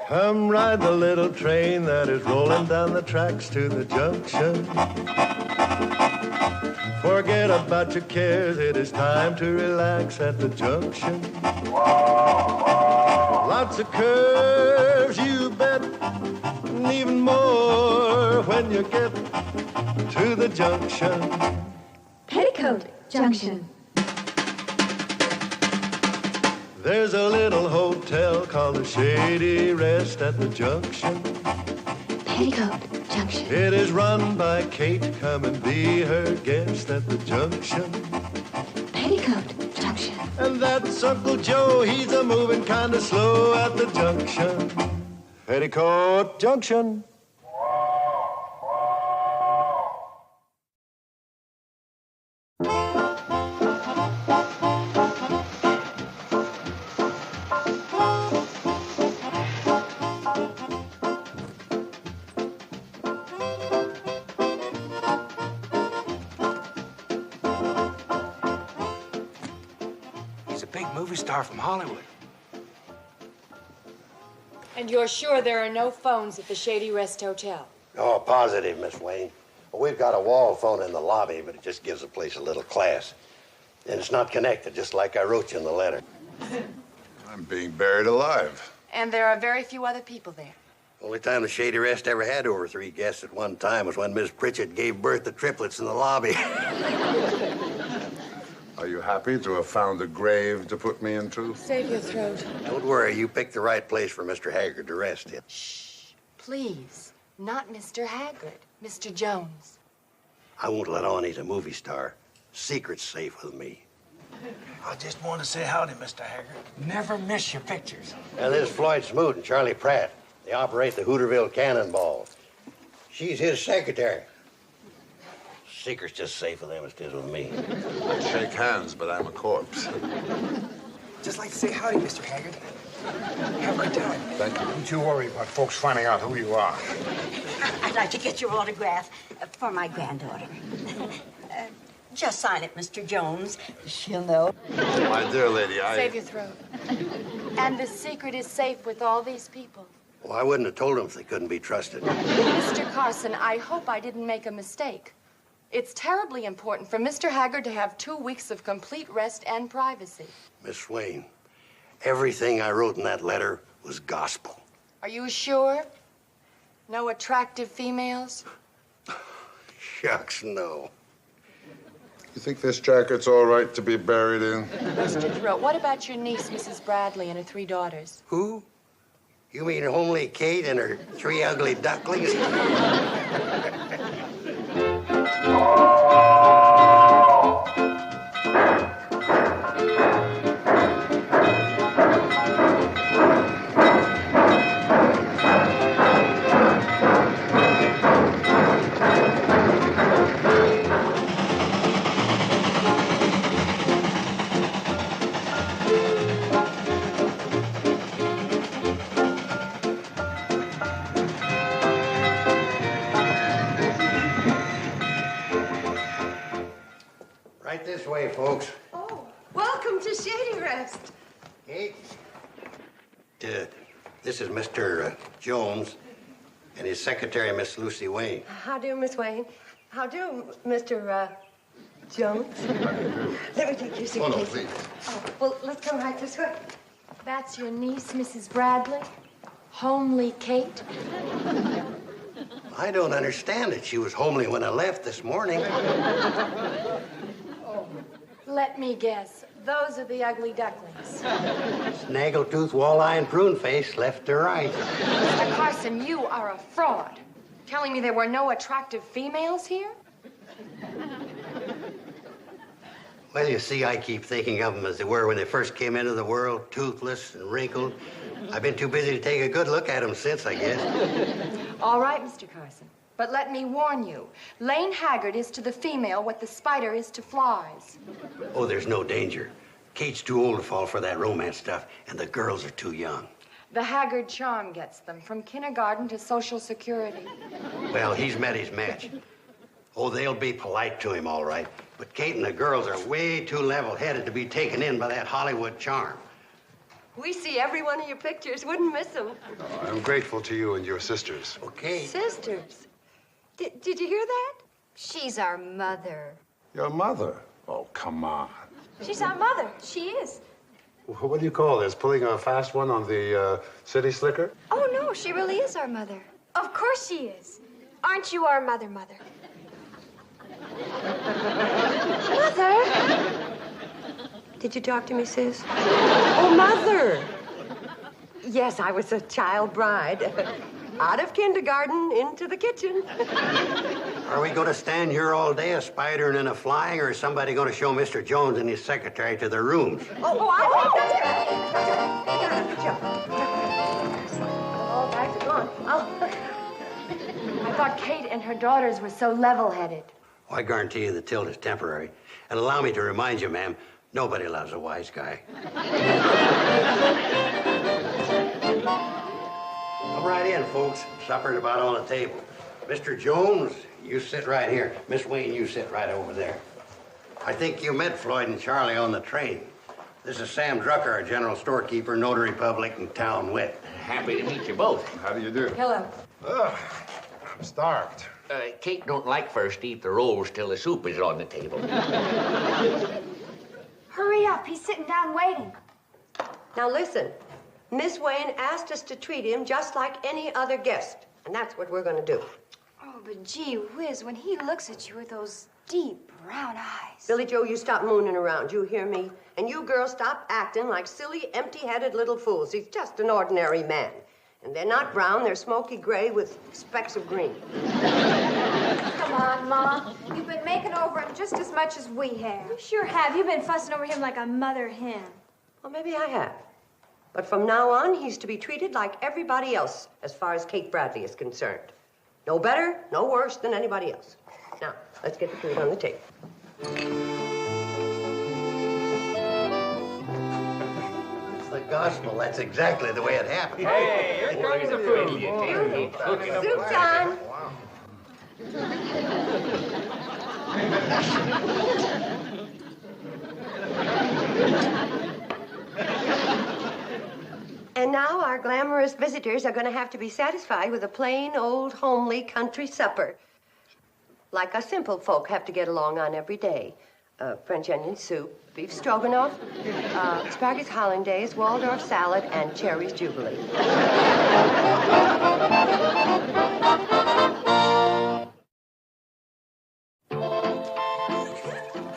Come ride the little train that is rolling down the tracks to the junction. Forget about your cares, it is time to relax at the junction. Lots of curves, you bet, and even more when you get to the junction. Petticoat Junction. There's a little hotel called the Shady Rest at the junction. Petticoat Junction. It is run by Kate. Come and be her guest at the junction. Petticoat Junction. And that's Uncle Joe. He's a moving kind of slow at the junction. Petticoat Junction. Movie star from Hollywood. And you're sure there are no phones at the Shady Rest Hotel? Oh, positive, Miss Wayne. Well, we've got a wall phone in the lobby, but it just gives the place a little class. And it's not connected, just like I wrote you in the letter. I'm being buried alive. And there are very few other people there. Only time the Shady Rest ever had over 3 guests at one time was when Miss Pritchett gave birth to triplets in the lobby. Are you happy to have found a grave to put me into? Save your throat. Don't worry, you picked the right place for Mr. Haggard to rest in. Shh, please. Not Mr. Haggard, Mr. Jones. I won't let on he's a movie star. Secret's safe with me. I just want to say howdy, Mr. Haggard. Never miss your pictures. And this is Floyd Smoot and Charlie Pratt. They operate the Hooterville Cannonball. She's his secretary. Secret's just safe with them as it is with me. I'd shake hands, but I'm a corpse. Just like to say howdy, Mr. Haggard. Have a good time. Thank you. Don't you worry about folks finding out who you are. I'd like to get your autograph for my granddaughter. Just sign it, Mr. Jones. She'll know. My dear lady, Save your throat. And the secret is safe with all these people. Well, I wouldn't have told them if they couldn't be trusted. Mr. Carson, I hope I didn't make a mistake. It's terribly important for Mr. Haggard to have 2 weeks of complete rest and privacy. Miss Swain, everything I wrote in that letter was gospel. Are you sure? No attractive females? Shucks, no. You think this jacket's all right to be buried in? Mr. Throat, what about your niece, Mrs. Bradley, and her 3 daughters? Who? You mean homely Kate and her 3 ugly ducklings? Right this way, folks. Oh, welcome to Shady Rest. Kate? This is Mr. Jones and his secretary, Miss Lucy Wayne. How do, Miss Wayne? How do, Mr. Jones? Let me take your suitcase. Oh, no, please. Oh, well, let's come right this way. That's your niece, Mrs. Bradley? Homely Kate? I don't understand it. She was homely when I left this morning. Let me guess. Those are the ugly ducklings. Snaggletooth, walleye, and prune face, left to right. Mr. Carson, you are a fraud. Telling me there were no attractive females here? Well, you see, I keep thinking of them as they were when they first came into the world, toothless and wrinkled. I've been too busy to take a good look at them since, I guess. All right, Mr. Carson. But let me warn you, Lane Haggard is to the female what the spider is to flies. Oh, there's no danger. Kate's too old to fall for that romance stuff, and the girls are too young. The Haggard charm gets them from kindergarten to Social Security. Well, he's met his match. Oh, they'll be polite to him, all right. But Kate and the girls are way too level-headed to be taken in by that Hollywood charm. We see every one of your pictures. Wouldn't miss them. I'm grateful to you and your sisters. Okay. Sisters. Did you hear that? She's our mother. Your mother? Oh, come on. She's our mother. She is. What do you call this? Pulling a fast one on the city slicker? Oh, no, she really is our mother. Of course she is. Aren't you our mother, Mother? Mother? Did you talk to me, sis? Oh, Mother. Yes, I was a child bride. Out of kindergarten into the kitchen. Are we going to stand here all day, a spidering and a flying, or is somebody going to show Mr. Jones and his secretary to their rooms? Oh, I think that's good. Good job. All bags are gone. I thought Kate and her daughters were so level-headed. Oh, I guarantee you the tilt is temporary. And allow me to remind you, ma'am, nobody loves a wise guy. Come right in, folks. Supper's about on the table. Mr. Jones, you sit right here. Miss Wayne, you sit right over there. I think you met Floyd and Charlie on the train. This is Sam Drucker, our general storekeeper, notary public, and town wit. Happy to meet you both. How do you do? Hello. Ugh, I'm starved. Kate don't like first to eat the rolls till the soup is on the table. Hurry up. He's sitting down waiting. Now listen, Miss Wayne asked us to treat him just like any other guest, and that's what we're going to do. Oh, but gee whiz, when he looks at you with those deep brown eyes. Billy Joe, you stop mooning around. You hear me? And you girls stop acting like silly, empty-headed little fools. He's just an ordinary man. And they're not brown, they're smoky gray with specks of green. Come on, Ma. You've been making over him just as much as we have. You sure have. You've been fussing over him like a mother hen. Well, maybe I have. But from now on, he's to be treated like everybody else as far as Kate Bradley is concerned. No better, no worse than anybody else. Now, let's get the food on the table. It's the gospel. That's exactly the way it happened. Hey, here comes the food. Soup time. And now our glamorous visitors are going to have to be satisfied with a plain, old, homely country supper. Like us simple folk have to get along on every day. French onion soup, beef stroganoff, asparagus hollandaise, Waldorf salad, and cherries jubilee.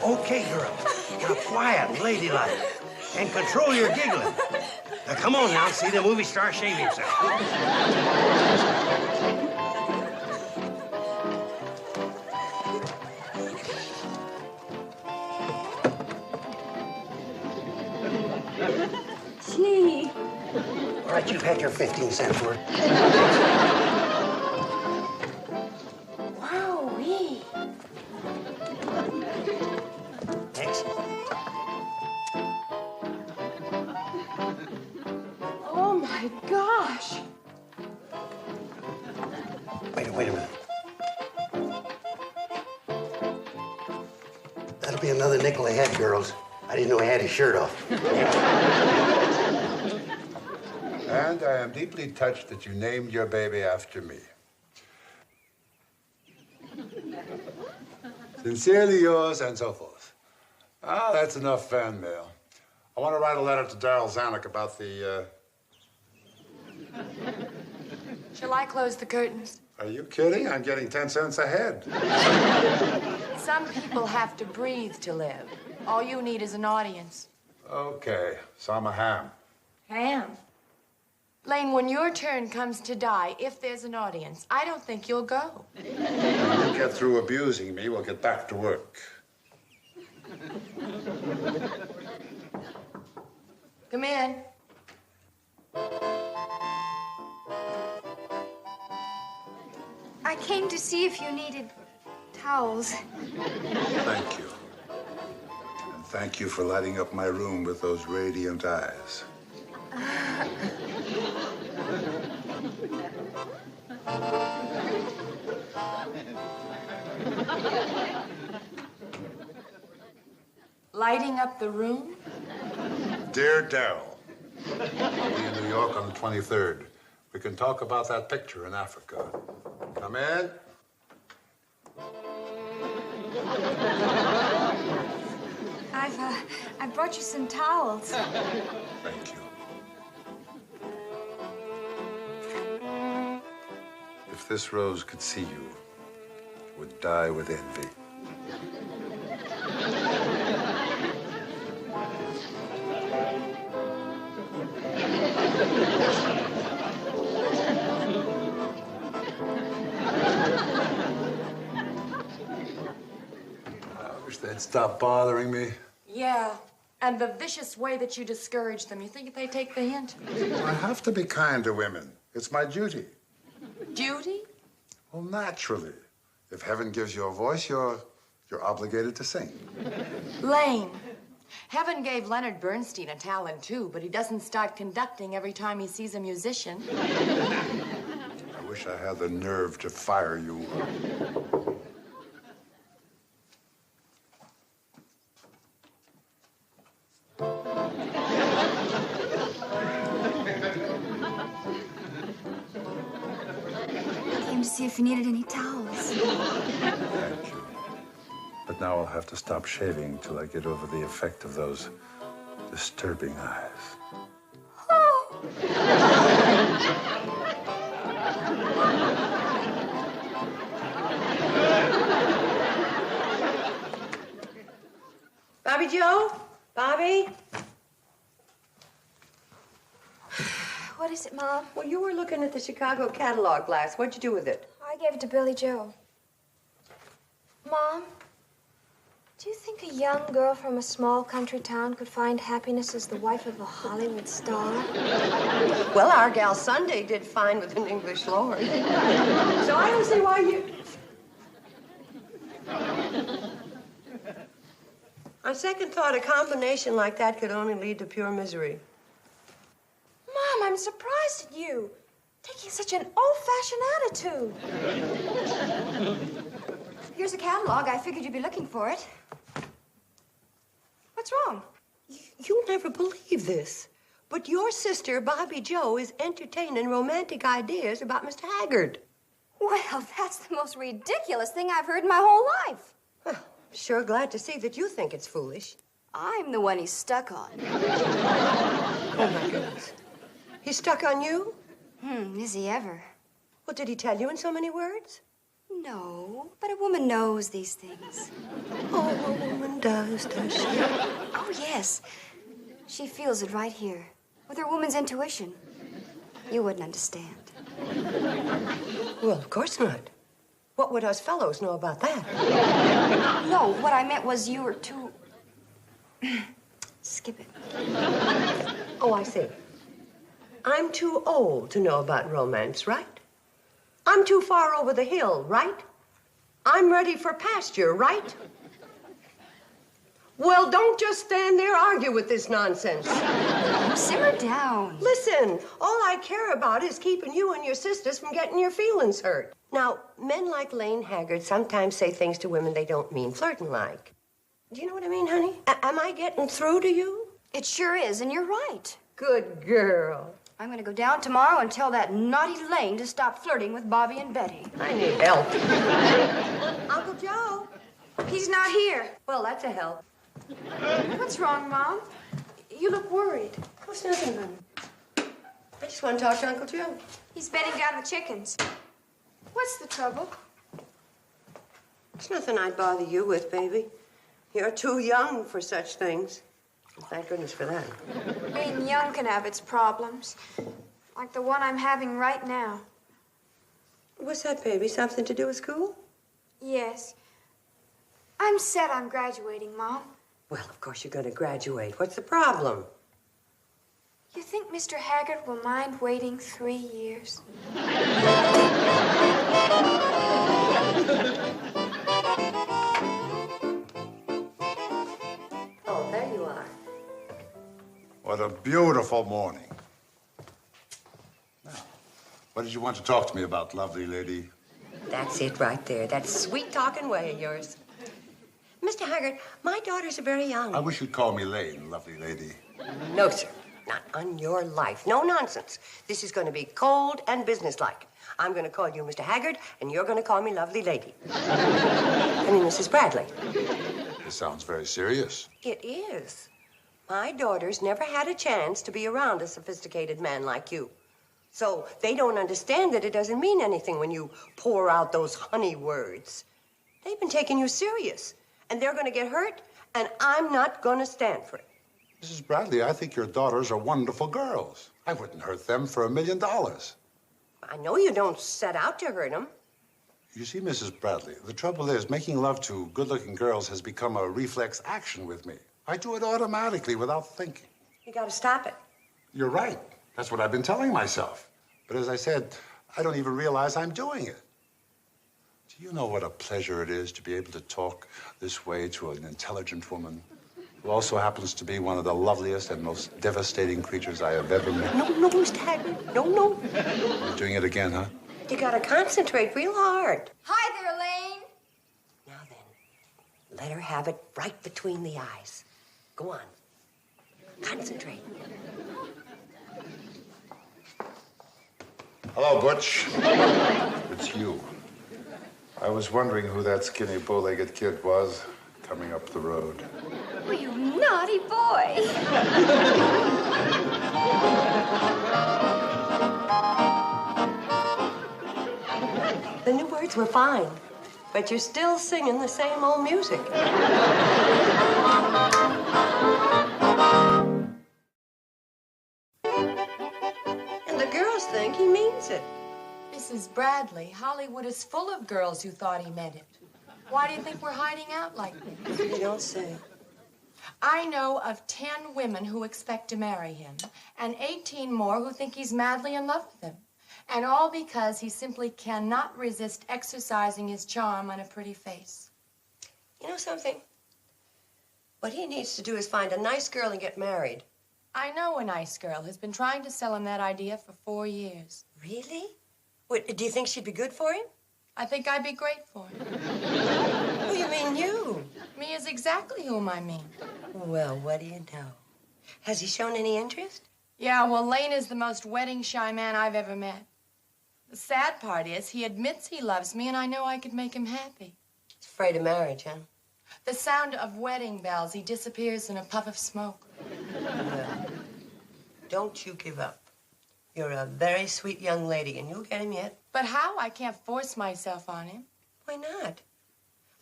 Okay, girl. Now, quiet and ladylike. And control your giggling. Now, come on now and see the movie star shave himself. Gee. All right, you've had your 15 cents worth. Wowee. Next. Oh, my gosh. Wait a minute. That'll be another nickel a head, girls. I didn't know he had his shirt off. And I am deeply touched that you named your baby after me. Sincerely yours, and so forth. Ah, that's enough fan mail. I want to write a letter to Darryl Zanuck about the, Shall I close the curtains? Are you kidding? I'm getting 10 cents a head. Some people have to breathe to live. All you need is an audience. Okay, so I'm a ham. Ham. Lane, when your turn comes to die, if there's an audience, I don't think you'll go. When you get through abusing me, we'll get back to work. Come in. I came to see if you needed towels. Thank you. And thank you for lighting up my room with those radiant eyes. Lighting up the room? Dear Darryl, I'll be in New York on the 23rd. We can talk about that picture in Africa. Come in. I brought you some towels. Thank you. If this rose could see you, it would die with envy. I wish they'd stop bothering me. Yeah, and the vicious way that you discourage them. You think they take the hint? I have to be kind to women. It's my duty. Duty? Well, naturally. If heaven gives you a voice, you're obligated to sing. Lane, heaven gave Leonard Bernstein a talent, too, but he doesn't start conducting every time he sees a musician. I wish I had the nerve to fire you. Came to see if you needed any towels. Thank you. But now I'll have to stop shaving till I get over the effect of those disturbing eyes. Bobby Joe? Bobby? What is it, Mom? Well, you were looking at the Chicago catalog glass. What'd you do with it? I gave it to Billy Joe. Mom, do you think a young girl from a small country town could find happiness as the wife of a Hollywood star? Well, our gal Sunday did fine with an English lord. So I don't see why you... On second thought, a combination like that could only lead to pure misery. Mom, I'm surprised at you. Taking such an old-fashioned attitude. Here's a catalog. I figured you'd be looking for it. What's wrong? You'll never believe this, but your sister, Bobby Joe, is entertaining romantic ideas about Mr. Haggard. Well, that's the most ridiculous thing I've heard in my whole life. Well, sure glad to see that you think it's foolish. I'm the one he's stuck on. Oh, my goodness. He's stuck on you? Is he ever? Well, did he tell you in so many words? No, but a woman knows these things. Oh, a woman does she? Oh, yes. She feels it right here, with her woman's intuition. You wouldn't understand. Well, of course not. What would us fellows know about that? No, what I meant was you were too... Skip it. Oh, I see. I'm too old to know about romance, right? I'm too far over the hill, right? I'm ready for pasture, right? Well, don't just stand there argue with this nonsense. Simmer down. Listen, all I care about is keeping you and your sisters from getting your feelings hurt. Now, men like Lane Haggard sometimes say things to women they don't mean, flirting like. Do you know what I mean, honey? Am I getting through to you? It sure is, and you're right. Good girl. I'm going to go down tomorrow and tell that naughty Lane to stop flirting with Bobby and Betty. I need help. Uncle Joe. He's not here. Well, that's a help. What's wrong, Mom? You look worried. What's nothing, honey? I just want to talk to Uncle Joe. He's bedding down the chickens. What's the trouble? It's nothing I'd bother you with, baby. You're too young for such things. Thank goodness for that. Being young can have its problems, like the one I'm having right now. What's that, baby? Something to do with school? Yes. I'm set on graduating, Mom. Well, of course you're going to graduate. What's the problem? You think Mr. Haggard will mind waiting 3 years? Oh, there you are. What a beautiful morning. Now, what did you want to talk to me about, lovely lady? That's it right there. That sweet-talking way of yours. Mr. Haggard, my daughters are very young. I wish you'd call me Lane, lovely lady. No, sir. Not on your life. No nonsense. This is going to be cold and businesslike. I'm going to call you Mr. Haggard, and you're going to call me Lovely Lady. I mean, Mrs. Bradley. This sounds very serious. It is. My daughters never had a chance to be around a sophisticated man like you. So they don't understand that it doesn't mean anything when you pour out those honey words. They've been taking you serious, and they're going to get hurt, and I'm not going to stand for it. Mrs. Bradley, I think your daughters are wonderful girls. I wouldn't hurt them for $1 million. I know you don't set out to hurt them. You see, Mrs. Bradley, the trouble is making love to good-looking girls has become a reflex action with me. I do it automatically without thinking. You got to stop it. You're right. That's what I've been telling myself. But as I said, I don't even realize I'm doing it. Do you know what a pleasure it is to be able to talk this way to an intelligent woman who also happens to be one of the loveliest and most devastating creatures I have ever met? No, Mr. Haggard. No. You're doing it again, huh? You got to concentrate real hard. Hi there, Lane. Now then, let her have it right between the eyes. Go on. Concentrate. Hello, Butch. It's you. I was wondering who that skinny, bow-legged kid was coming up the road. Oh, you naughty boy. The new words were fine, but you're still singing the same old music. And the girls think he means it. Mrs. Bradley, Hollywood is full of girls who thought he meant it. Why do you think we're hiding out like this? You don't say. I know of 10 women who expect to marry him, and 18 more who think he's madly in love with them. And all because he simply cannot resist exercising his charm on a pretty face. You know something? What he needs to do is find a nice girl and get married. I know a nice girl who's been trying to sell him that idea for 4 years. Really? What, do you think she'd be good for him? I think I'd be great for him. Who you mean you? Me is exactly whom I mean. Well, what do you know? Has he shown any interest? Yeah, well, Lane is the most wedding-shy man I've ever met. The sad part is he admits he loves me, and I know I could make him happy. He's afraid of marriage, huh? The sound of wedding bells, he disappears in a puff of smoke. Well, don't you give up. You're a very sweet young lady, and you'll get him yet. But how? I can't force myself on him. Why not?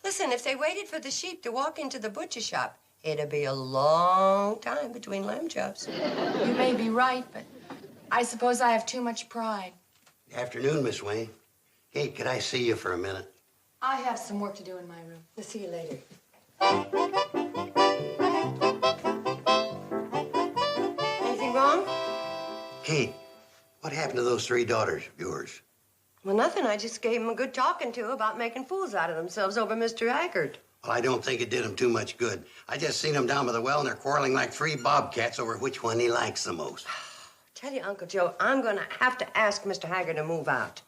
Listen, if they waited for the sheep to walk into the butcher shop, it'd be a long time between lamb chops. You may be right, but I suppose I have too much pride. Afternoon, Miss Wayne. Hey, could I see you for a minute? I have some work to do in my room. We'll see you later. Anything wrong? Kate, what happened to those 3 daughters of yours? Well, nothing. I just gave them a good talking to about making fools out of themselves over Mr. Haggard. Well, I don't think it did them too much good. I just seen them down by the well, and they're quarreling like 3 bobcats over which one he likes the most. Tell you, Uncle Joe, I'm going to have to ask Mr. Haggard to move out.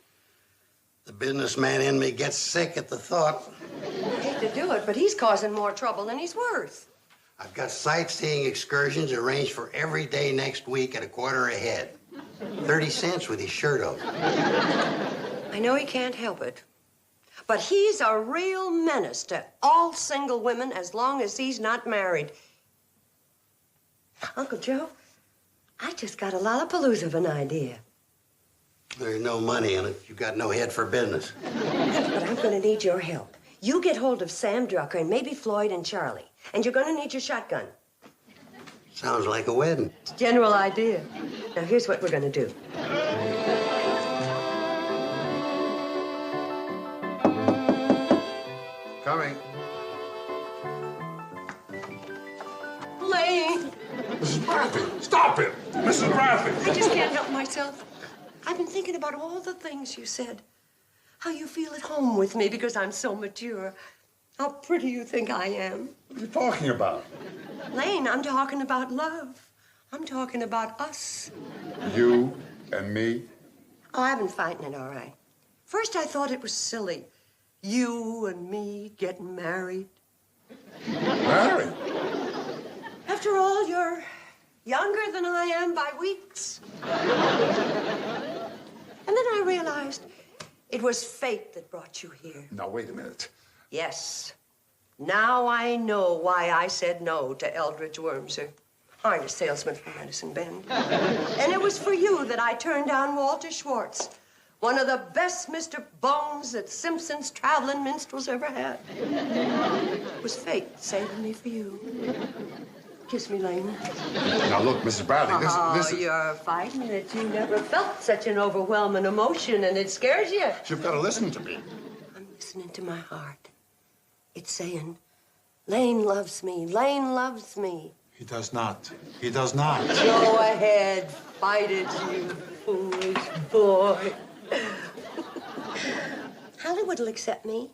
The businessman in me gets sick at the thought. I hate to do it, but he's causing more trouble than he's worth. I've got sightseeing excursions arranged for every day next week at a quarter a head. 30 cents with his shirt off. I know he can't help it, but he's a real menace to all single women as long as he's not married. Uncle Joe, I just got a lollapalooza of an idea. There's no money in it. You've got no head for business. But I'm going to need your help. You get hold of Sam Drucker and maybe Floyd and Charlie, and you're going to need your shotgun. Sounds like a wedding. It's a general idea. Now, here's what we're going to do. Coming. Lane! Mrs. Bradley, stop it! Mrs. Bradley! I just can't help myself. I've been thinking about all the things you said. How you feel at home with me because I'm so mature. How pretty you think I am. What are you talking about? Lane, I'm talking about love. I'm talking about us. You and me? Oh, I've been fighting it, all right. First, I thought it was silly. You and me getting married. Married? After all, you're Younger than I am by weeks. And then I realized it was fate that brought you here. Now, wait a minute. Yes. Now I know why I said no to Eldridge Wormser, harness salesman from Medicine Bend. And it was for you that I turned down Walter Schwartz, one of the best Mr. Bones that Simpson's traveling minstrels ever had. It was fate saving me for you. Kiss me, Lane. Now, look, Mrs. Bradley, this... You're 5 minutes. You never felt such an overwhelming emotion, and it scares you. You've got to listen to me. I'm listening to my heart. It's saying, Lane loves me. Lane loves me. He does not. He does not. Go ahead. Fight it, you foolish boy. Hollywood will accept me.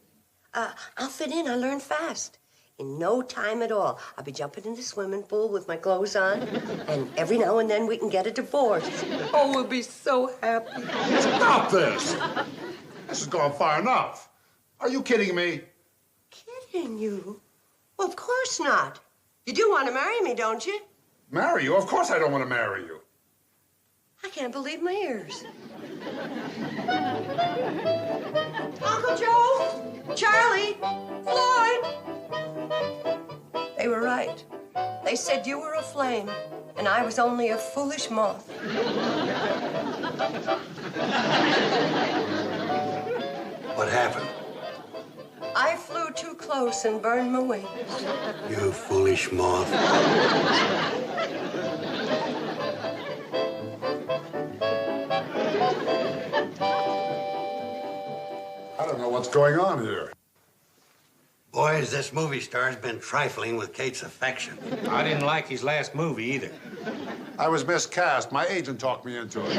I'll fit in. I learn fast. In no time at all, I'll be jumping in the swimming pool with my clothes on, and every now and then we can get a divorce. Oh, we'll be so happy. Stop this! This has gone far enough. Are you kidding me? Kidding you? Well, of course not. You do want to marry me, don't you? Marry you? Of course I don't want to marry you. I can't believe my ears. Uncle Joe, Charlie, Floyd. They were right. They said you were a flame, and I was only a foolish moth. What happened? I flew too close and burned my wings. You foolish moth. I don't know what's going on here. Boys, this movie star's been trifling with Kate's affection. I didn't like his last movie either. I was miscast. My agent talked me into it.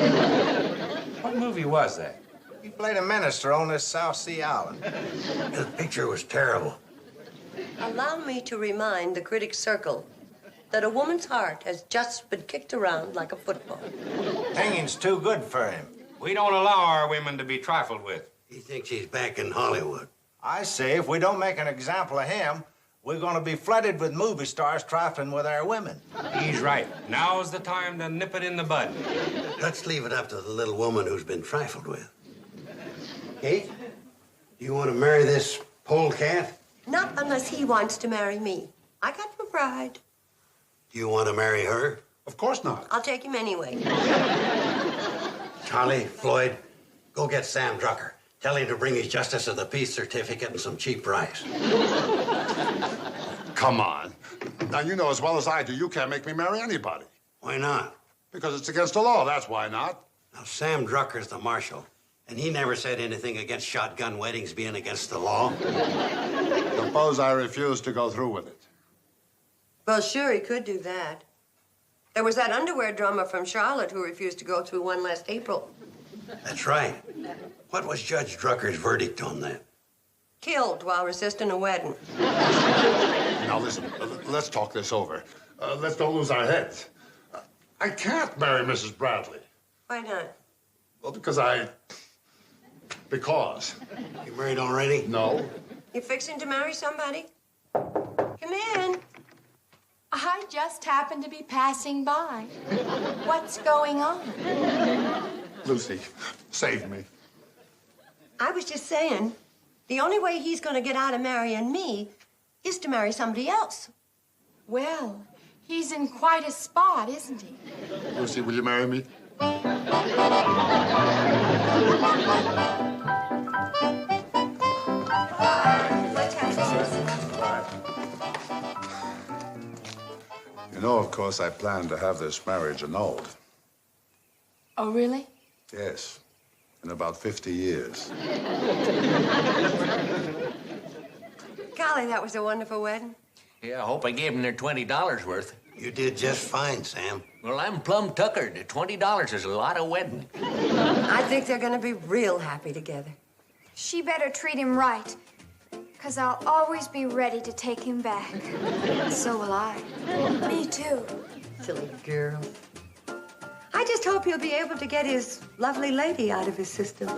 What movie was that? He played a minister on this South Sea island. The picture was terrible. Allow me to remind the critic circle that a woman's heart has just been kicked around like a football. Hanging's too good for him. We don't allow our women to be trifled with. He thinks he's back in Hollywood. I say if we don't make an example of him, we're going to be flooded with movie stars trifling with our women. He's right. Now's the time to nip it in the bud. Let's leave it up to the little woman who's been trifled with. Kate, do you want to marry this polecat? Not unless he wants to marry me. I got no pride. Do you want to marry her? Of course not. I'll take him anyway. Charlie, Floyd, go get Sam Drucker. Tell him to bring his Justice of the Peace certificate and some cheap rice. Come on. Now, you know as well as I do, you can't make me marry anybody. Why not? Because it's against the law, that's why not. Now, Sam Drucker's the marshal, and he never said anything against shotgun weddings being against the law. Suppose I refuse to go through with it. Well, sure, he could do that. There was that underwear drummer from Charlotte who refused to go through one last April. That's right. What was Judge Drucker's verdict on that? Killed while resisting a wedding. Now, listen, let's talk this over. Let's don't lose our heads. I can't marry Mrs. Bradley. Why not? Well, because You married already? No. You fixing to marry somebody? Come in. I just happened to be passing by. What's going on? Lucy, save me. I was just saying, the only way he's going to get out of marrying me is to marry somebody else. Well, he's in quite a spot, isn't he? Lucy, will you marry me? You know, of course, I plan to have this marriage annulled. Oh, really? Yes, in about 50 years. Golly, that was a wonderful wedding. Yeah, I hope I gave them their $20 worth. You did just fine, Sam. Well, I'm plumb tuckered. $20 is a lot of wedding. I think they're going to be real happy together. She better treat him right, because I'll always be ready to take him back. So will I. Me too. Silly girl. I just hope he'll be able to get his lovely lady out of his system.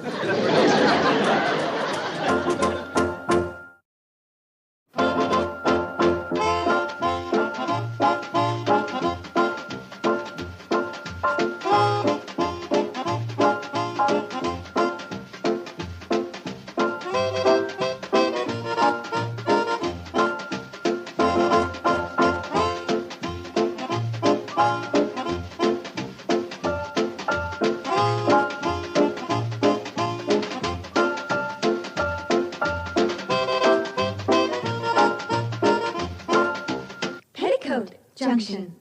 Junction.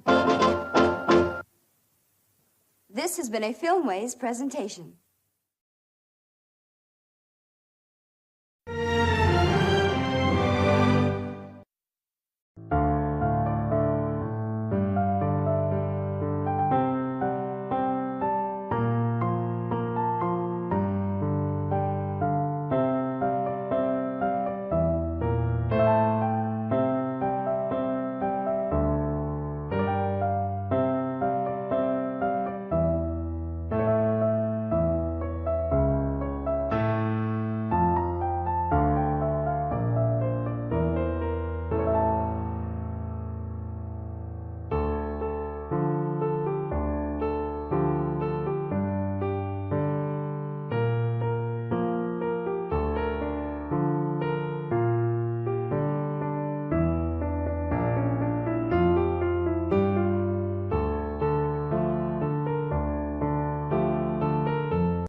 This has been a Filmways presentation.